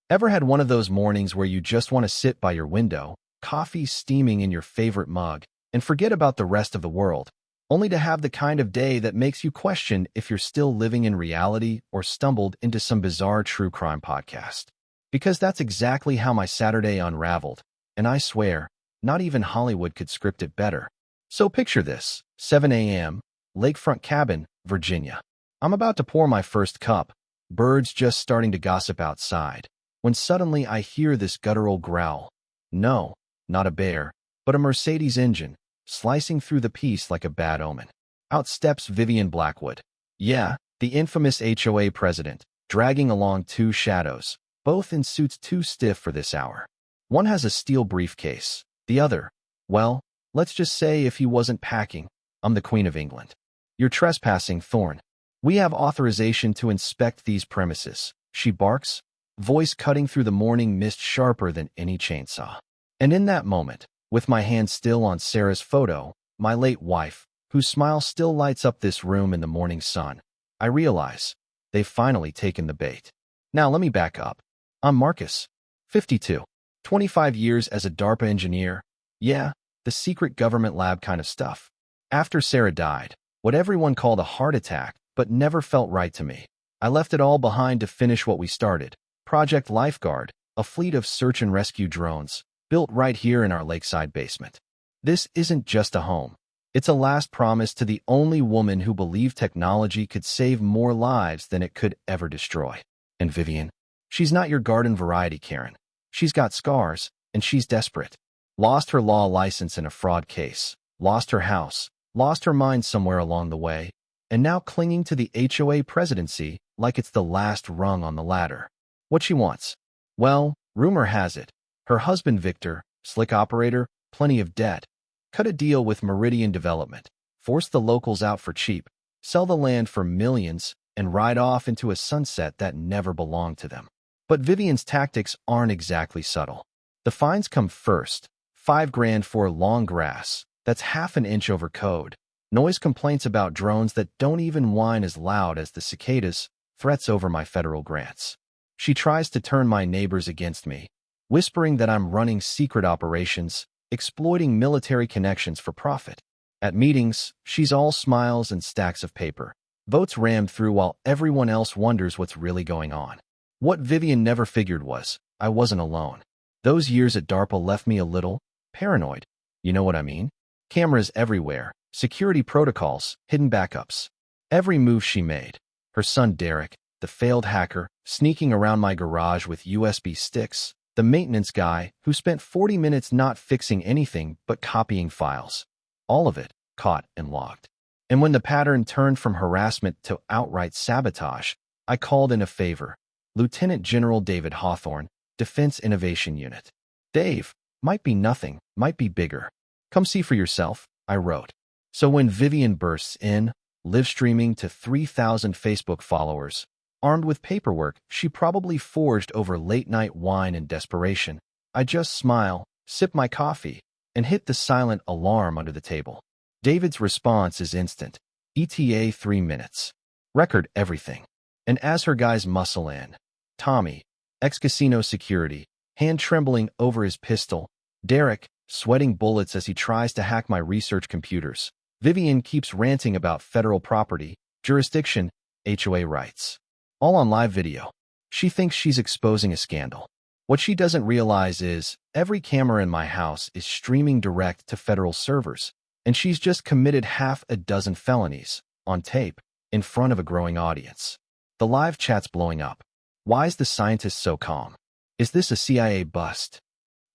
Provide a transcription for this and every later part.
Ever had one of those mornings where you just want to sit by your window, coffee steaming in your favorite mug, and forget about the rest of the world, only to have the kind of day that makes you question if you're still living in reality or stumbled into some bizarre true crime podcast? Because that's exactly how my Saturday unraveled, and I swear, not even Hollywood could script it better. So picture this, 7 a.m., Lakefront cabin, Virginia. I'm about to pour my first cup, birds just starting to gossip outside, when suddenly I hear this guttural growl. No, not a bear, but a Mercedes engine, slicing through the peace like a bad omen. Out steps Vivian Blackwood. Yeah, the infamous HOA president, dragging along two shadows, both in suits too stiff for this hour. One has a steel briefcase, the other, well, let's just say if he wasn't packing, I'm the Queen of England. You're trespassing, Thorne. We have authorization to inspect these premises, she barks, voice cutting through the morning mist sharper than any chainsaw. And in that moment, with my hand still on Sarah's photo, my late wife, whose smile still lights up this room in the morning sun, I realize they've finally taken the bait. Now let me back up. I'm Marcus, 52, 25 years as a DARPA engineer. Yeah, the secret government lab kind of stuff. After Sarah died, what everyone called a heart attack, but never felt right to me, I left it all behind to finish what we started. Project Lifeguard, a fleet of search and rescue drones, built right here in our lakeside basement. This isn't just a home. It's a last promise to the only woman who believed technology could save more lives than it could ever destroy. And Vivian, she's not your garden variety Karen. She's got scars, and she's desperate. Lost her law license in a fraud case, lost her house, lost her mind somewhere along the way, and now clinging to the HOA presidency like it's the last rung on the ladder. What she wants? Well, rumor has it, her husband Victor, slick operator, plenty of debt, cut a deal with Meridian Development, force the locals out for cheap, sell the land for millions, and ride off into a sunset that never belonged to them. But Vivian's tactics aren't exactly subtle. The fines come first, $5,000 for long grass, that's half an inch over code, noise complaints about drones that don't even whine as loud as the cicadas, threats over my federal grants. She tries to turn my neighbors against me, whispering that I'm running secret operations, exploiting military connections for profit. At meetings, she's all smiles and stacks of paper, votes rammed through while everyone else wonders what's really going on. What Vivian never figured was, I wasn't alone. Those years at DARPA left me a little paranoid. You know what I mean? Cameras everywhere, security protocols, hidden backups. Every move she made. Her son Derek, the failed hacker, sneaking around my garage with USB sticks, the maintenance guy who spent 40 minutes not fixing anything but copying files. All of it caught and logged. And when the pattern turned from harassment to outright sabotage, I called in a favor. Lieutenant General David Hawthorne, Defense Innovation Unit. Dave, might be nothing, might be bigger. Come see for yourself, I wrote. So when Vivian bursts in, live streaming to 3,000 Facebook followers, armed with paperwork she probably forged over late-night wine and desperation, I just smile, sip my coffee, and hit the silent alarm under the table. David's response is instant. ETA 3 minutes. Record everything. And as her guys muscle in, Tommy, ex-casino security, hand trembling over his pistol, Derek, sweating bullets as he tries to hack my research computers. Vivian keeps ranting about federal property, jurisdiction, HOA rights. All on live video. She thinks she's exposing a scandal. What she doesn't realize is, every camera in my house is streaming direct to federal servers, and she's just committed half a dozen felonies, on tape, in front of a growing audience. The live chat's blowing up. Why is the scientist so calm? Is this a CIA bust?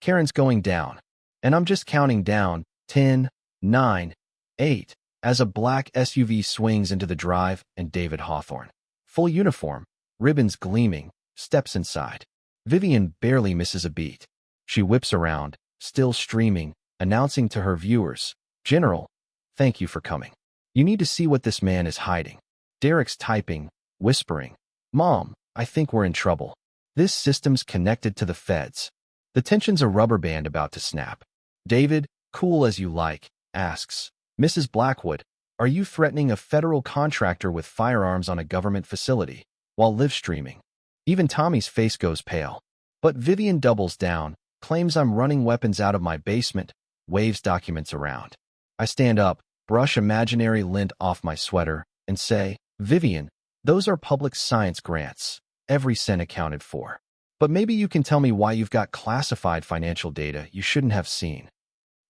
Karen's going down, and I'm just counting down, 10, 9, 8, as a black SUV swings into the drive and David Hawthorne, full uniform, ribbons gleaming, steps inside. Vivian barely misses a beat. She whips around, still streaming, announcing to her viewers, General, thank you for coming. You need to see what this man is hiding. Derek's typing, whispering, Mom, I think we're in trouble. This system's connected to the feds. The tension's a rubber band about to snap. David, cool as you like, asks, Mrs. Blackwood, are you threatening a federal contractor with firearms on a government facility while live streaming? Even Tommy's face goes pale. But Vivian doubles down, claims I'm running weapons out of my basement, waves documents around. I stand up, brush imaginary lint off my sweater, and say, Vivian, those are public science grants, every cent accounted for. But maybe you can tell me why you've got classified financial data you shouldn't have seen.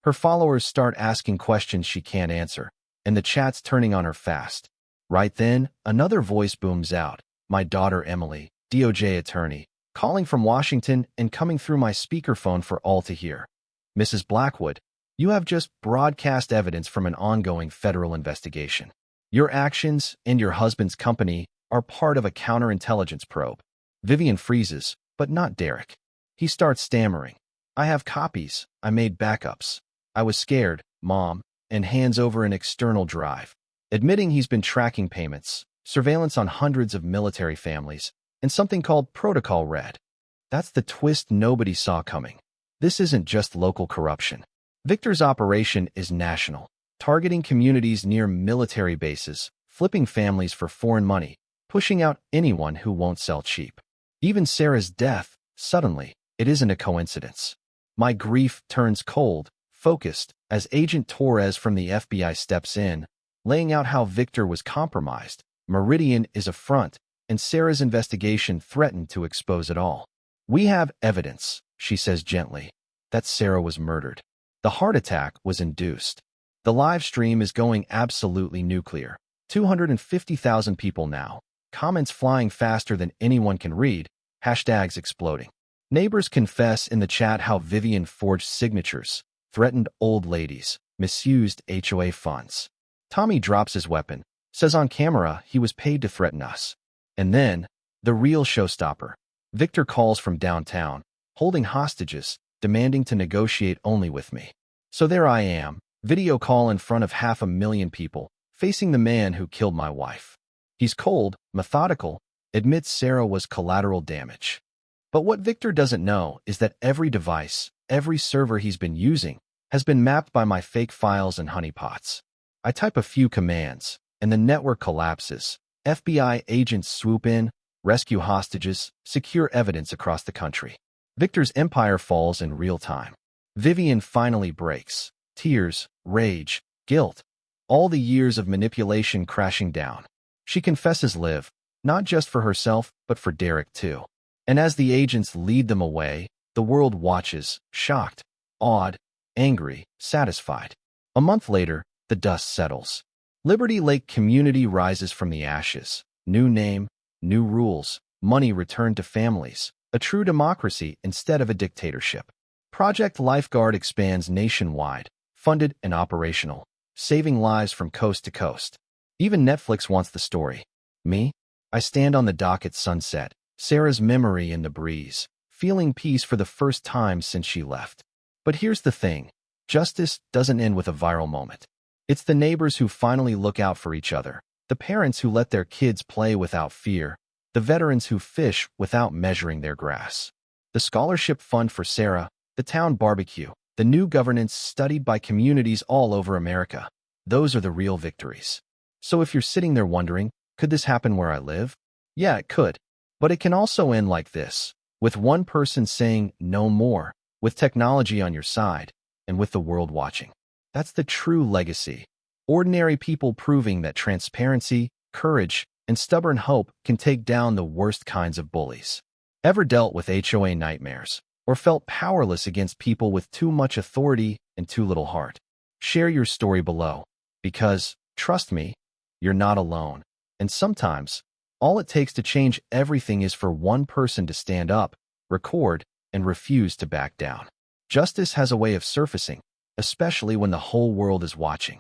Her followers start asking questions she can't answer, and the chat's turning on her fast. Right then, another voice booms out, my daughter Emily, DOJ attorney, calling from Washington and coming through my speakerphone for all to hear. Mrs. Blackwood, you have just broadcast evidence from an ongoing federal investigation. Your actions and your husband's company are part of a counterintelligence probe. Vivian freezes, but not Derek. He starts stammering. I have copies. I made backups. I was scared, Mom, and hands over an external drive, admitting he's been tracking payments, surveillance on hundreds of military families, and something called Protocol Red. That's the twist nobody saw coming. This isn't just local corruption. Victor's operation is national, targeting communities near military bases, flipping families for foreign money, pushing out anyone who won't sell cheap. Even Sarah's death, suddenly, it isn't a coincidence. My grief turns cold, focused, as Agent Torres from the FBI steps in, laying out how Victor was compromised. Meridian is a front, and Sarah's investigation threatened to expose it all. We have evidence, she says gently, that Sarah was murdered. The heart attack was induced. The live stream is going absolutely nuclear. 250,000 people now. Comments flying faster than anyone can read. Hashtags exploding. Neighbors confess in the chat how Vivian forged signatures, threatened old ladies, misused HOA funds. Tommy drops his weapon, says on camera he was paid to threaten us. And then, the real showstopper. Victor calls from downtown, holding hostages, demanding to negotiate only with me. So there I am, video call in front of 500,000 people, facing the man who killed my wife. He's cold, methodical, admits Sarah was collateral damage. But what Victor doesn't know is that every device, every server he's been using, has been mapped by my fake files and honeypots. I type a few commands, and the network collapses. FBI agents swoop in, rescue hostages, secure evidence across the country. Victor's empire falls in real time. Vivian finally breaks. Tears, rage, guilt. All the years of manipulation crashing down. She confesses live, not just for herself, but for Derek too. And as the agents lead them away, the world watches, shocked, awed, angry, satisfied. A month later, the dust settles. Liberty Lake community rises from the ashes. New name, new rules, money returned to families. A true democracy instead of a dictatorship. Project Lifeguard expands nationwide, funded and operational, saving lives from coast to coast. Even Netflix wants the story. Me? I stand on the dock at sunset, Sarah's memory in the breeze, feeling peace for the first time since she left. But here's the thing. Justice doesn't end with a viral moment. It's the neighbors who finally look out for each other, the parents who let their kids play without fear, the veterans who fish without measuring their grass. The scholarship fund for Sarah, the town barbecue, the new governance studied by communities all over America. Those are the real victories. So if you're sitting there wondering, could this happen where I live? Yeah, it could. But it can also end like this, with one person saying no more, with technology on your side, and with the world watching. That's the true legacy. Ordinary people proving that transparency, courage, and stubborn hope can take down the worst kinds of bullies. Ever dealt with HOA nightmares, or felt powerless against people with too much authority and too little heart? Share your story below, because, trust me, you're not alone. And sometimes, all it takes to change everything is for one person to stand up, record, and refuse to back down. Justice has a way of surfacing, especially when the whole world is watching.